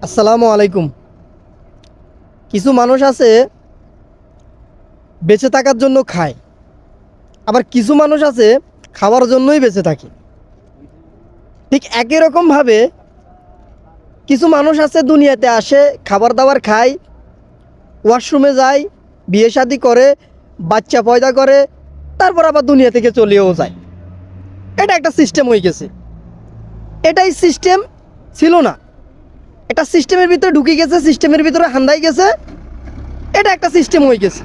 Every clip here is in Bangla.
আসসালামু আলাইকুম। কিছু মানুষ আছে বেঁচে থাকার জন্য খায়, আবার কিছু মানুষ আছে খাওয়ার জন্যই বেঁচে থাকে। ঠিক একই রকমভাবে কিছু মানুষ আছে দুনিয়াতে আসে, খাবার দাবার খায়, ওয়াশরুমে যায়, বিয়ে শাদি করে, বাচ্চা পয়দা করে, তারপর আবার দুনিয়া থেকে চলেও যায়। এটা একটা সিস্টেম হয়ে গেছে। এটাই সিস্টেম ছিল না, এটা সিস্টেমের ভিতরে ঢুকে গেছে, সিস্টেমের ভিতরে হান্দাই গেছে। এটা একটা সিস্টেম হয়ে গেছে।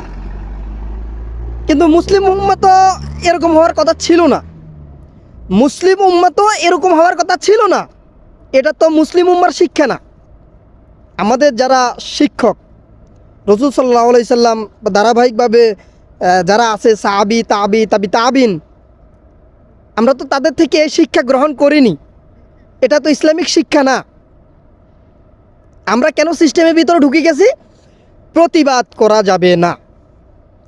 কিন্তু মুসলিম উম্মাহ তো এরকম হওয়ার কথা ছিল না। মুসলিম উম্মাহ তো এরকম হওয়ার কথা ছিল না। এটা তো মুসলিম উম্মার শিক্ষা না। আমাদের যারা শিক্ষক রাসূল সাল্লাল্লাহু আলাইহি সাল্লাম বা ধারাবাহিকভাবে যারা আছে সাহাবী তাবি তাবি তাবিন, আমরা তো তাদের থেকে এই শিক্ষা গ্রহণ করিনি। এটা তো ইসলামিক শিক্ষা না। আমরা কেন সিস্টেমের ভিতরে ঢুকে গেছি? প্রতিবাদ করা যাবে না,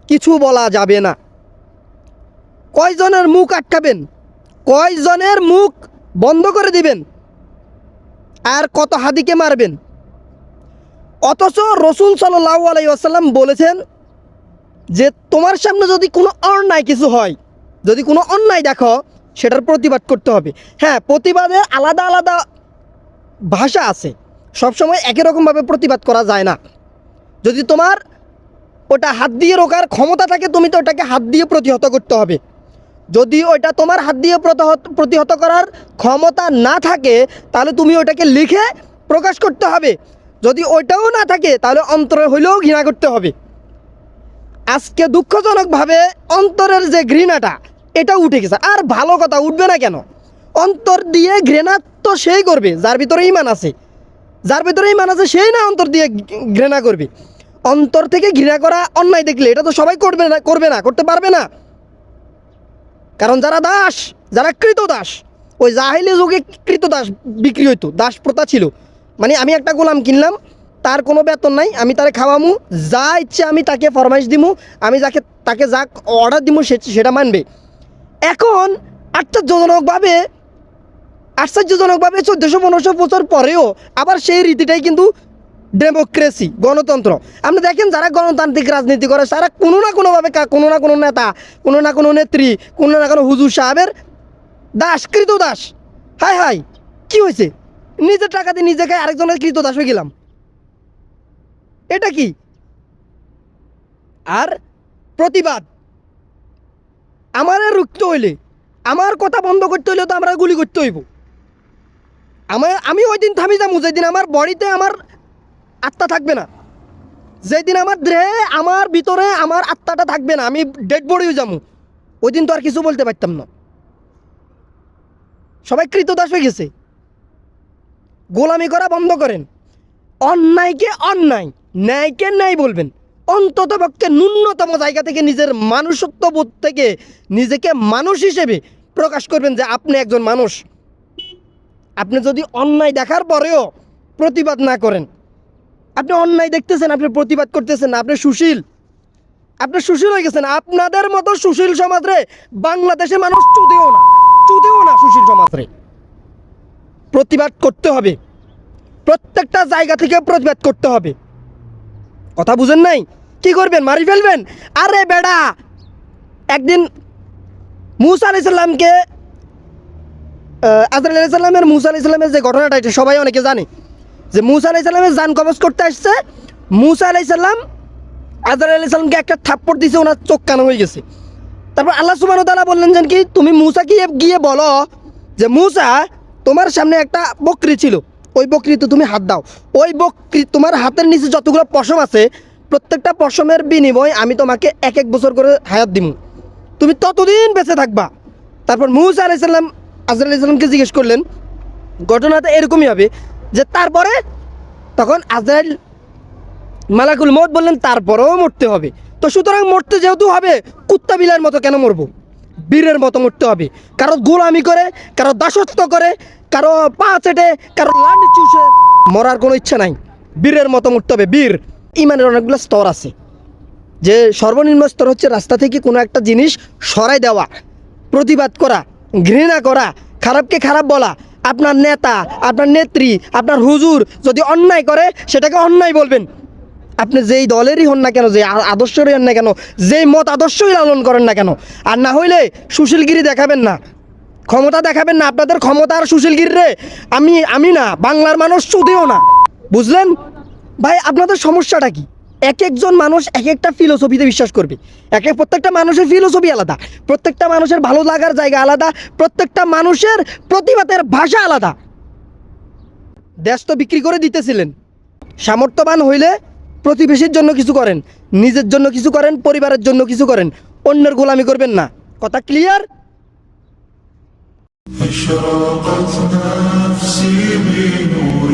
কিছু বলা যাবে না। কয়জনের মুখ আটকাবেন, কয়জনের মুখ বন্ধ করে দিবেন, আর কত হাদিকে মারবেন? অথচ রাসূল সাল্লাল্লাহু আলাইহি ওয়াসাল্লাম বলেছেন যে তোমার সামনে যদি কোনো অন্যায় কিছু হয়, যদি কোনো অন্যায় দেখো, সেটার প্রতিবাদ করতে হবে। হ্যাঁ, প্রতিবাদের আলাদা আলাদা ভাষা আছে, সবসময় একই রকমভাবে প্রতিবাদ করা যায় না। যদি তোমার ওটা হাত দিয়ে রোকার ক্ষমতা থাকে, তুমি তো ওটাকে হাত দিয়ে প্রতিহত করতে হবে। যদি ওইটা তোমার হাত দিয়ে প্রতিহত করার ক্ষমতা না থাকে, তাহলে তুমি ওটাকে লিখে প্রকাশ করতে হবে। যদি ওইটাও না থাকে, তাহলে অন্তরে হইলেও ঘৃণা করতে হবে। আজকে দুঃখজনকভাবে অন্তরের যে ঘৃণাটা, এটা উঠে গেছে। আর ভালো কথা উঠবে না কেন? অন্তর দিয়ে ঘৃণা তো সেই করবে যার ভিতরে ঈমান আছে। যার ভিতরে ঈমান আছে সেই না অন্তর দিয়ে ঘৃণা করবে। অন্তর থেকে ঘৃণা করা অন্যায় দেখলে এটা তো সবাই করবে না, করতে পারবে না। কারণ যারা দাস, যারা কৃতদাস, ওই জাহিলি যুগে কৃতদাস বিক্রি হইতো, দাস প্রথা ছিল। মানে আমি একটা গোলাম কিনলাম, তার কোনো বেতন নাই, আমি তারে খাওয়ামু, যা ইচ্ছে আমি তাকে ফরমাইশ দিমু, আমি তাকে যা অর্ডার দিমু সেটা মানবে। এখন আশ্চর্যজনকভাবে 1400-1500 বছর পরেও আবার সেই রীতিটাই কিন্তু ডেমোক্রেসি, গণতন্ত্র। আপনি দেখেন যারা গণতান্ত্রিক রাজনীতি করে, তারা কোনো না কোনোভাবে কোনো না কোনো নেতা, কোনো না কোনো নেত্রী, কোনো না কোনো হুজুর সাহেবের দাস, কৃতদাস। হায় হায়, কি হয়েছে? নিজের টাকা দিয়ে নিজেকে আরেকজনের কৃতদাস হয়ে গেলাম, এটা কি? আর প্রতিবাদ আমার রুখতে হইলে, আমার কথা বন্ধ করতে হইলে তো আমরা গুলি করতে হইব। আমি ওই দিন থামি যাবো যেদিন আমার বডিতে আমার আত্মা থাকবে না, যেদিন আমার দেহে, আমার ভিতরে আমার আত্মাটা থাকবে না, আমি ডেড বডি হয়ে যাবো, ওই দিন তো আর কিছু বলতে পারতাম না। সবাই কৃতদাস হয়ে গেছে। গোলামি করা বন্ধ করেন। অন্যায়কে অন্যায়, ন্যায়কে ন্যায় বলবেন। অন্তত পক্ষে ন্যূনতম জায়গা থেকে নিজের মানুষত্ব বোধ থেকে নিজেকে মানুষ হিসেবে প্রকাশ করবেন যে আপনি একজন মানুষ। আপনি যদি অন্যায় দেখার পরেও প্রতিবাদ না করেন, আপনি অন্যায় দেখতেছেন, আপনি প্রতিবাদ করতেছেন না, আপনি সুশীল। আপনি সুশীল হয়ে গেছেন। আপনাদের মতো সুশীল সমাজরে বাংলাদেশে মানুষ চুদেও না সুশীল সমাজরে। প্রতিবাদ করতে হবে, প্রত্যেকটা জায়গা থেকে প্রতিবাদ করতে হবে। কথা বুঝেন নাই? কি করবেন? মারি ফেলবেন? আরে বেড়া, একদিন মুসা আলাইহিস সালামকে আজরাইল আলাইহিস সালামের, মুসা আলাইহিস সালামের যে ঘটনাটা, এটা সবাই অনেকে জানে যে মুসা আলাইহিস সালামের জান কবজ করতে আসছে। মুসা আলাইহিস সালাম আজরাইল আলাইহিস সালামকে একটা থাপ্পড় দিয়েছে, ওনার চোখ কানা হয়ে গেছে। তারপর আল্লাহ সুবহানাহু ওয়া তাআলা বললেন যে কি, তুমি মুসাকে গিয়ে বলো যে মুসা, তোমার সামনে একটা বকরি ছিল, ওই বকরিতে তুমি হাত দাও। ওই বকরি, তোমার হাতের নিচে যতগুলো পশম আছে, প্রত্যেকটা পশমের বিনিময়ে আমি তোমাকে 1 বছর করে হায়াত দিব, তুমি ততদিন বেঁচে থাকবা। তারপর মুসা আলাইহিস সালাম আজরাইল আলাইহিস সালামকে জিজ্ঞেস করলেন, ঘটনাটা এরকমই হবে যে তারপরে, তখন আজরাইল মালাকুল মউত বললেন তারপরেও মরতে হবে। তো সুতরাং মরতে যেহেতু হবে, কুত্তা বিলার মতো কেন মরবো? বীরের মতো মরতে হবে। কারো গোলামি করে, কারো দাসত্ব করে, কারো পা চেটে, কারো লাঠি চুষে মরার কোনো ইচ্ছা নাই। বীরের মতো মরতে হবে। বীর ইমানের অনেকগুলো স্তর আছে, যে সর্বনিম্ন স্তর হচ্ছে রাস্তা থেকে কোনো একটা জিনিস সরাই দেওয়া, প্রতিবাদ করা, ঘৃণা করা, খারাপকে খারাপ বলা। আপনার নেতা, আপনার নেত্রী, আপনার হুজুর যদি অন্যায় করে সেটাকে অন্যায় বলবেন। আপনি যেই দলেরই হন না কেন, যে আদর্শেরই হন না কেন, যেই মত আদর্শই লালন করেন না কেন, আর না হইলে সুশীলগিরি দেখাবেন না, ক্ষমতা দেখাবেন না। আপনাদের ক্ষমতা আর সুশীলগিরি রে আমি না, বাংলার মানুষ শুধুও না, বুঝলেন ভাই? আপনাদের সমস্যাটা কি? এক একজন মানুষ এক একটা ফিলোসফিতে বিশ্বাস করবে। প্রত্যেকটা মানুষের ফিলোসফি আলাদা, প্রত্যেকটা মানুষের ভালো লাগার জায়গা আলাদা, প্রত্যেকটা মানুষের প্রতিবাদের ভাষা আলাদা। দেশ তো বিক্রি করে দিতেছিলেন। সামর্থ্যবান হইলে প্রতিবেশীর জন্য কিছু করেন, নিজের জন্য কিছু করেন, পরিবারের জন্য কিছু করেন, অন্যের গোলামি করবেন না। কথা ক্লিয়ার? أشرقت نفسي بنور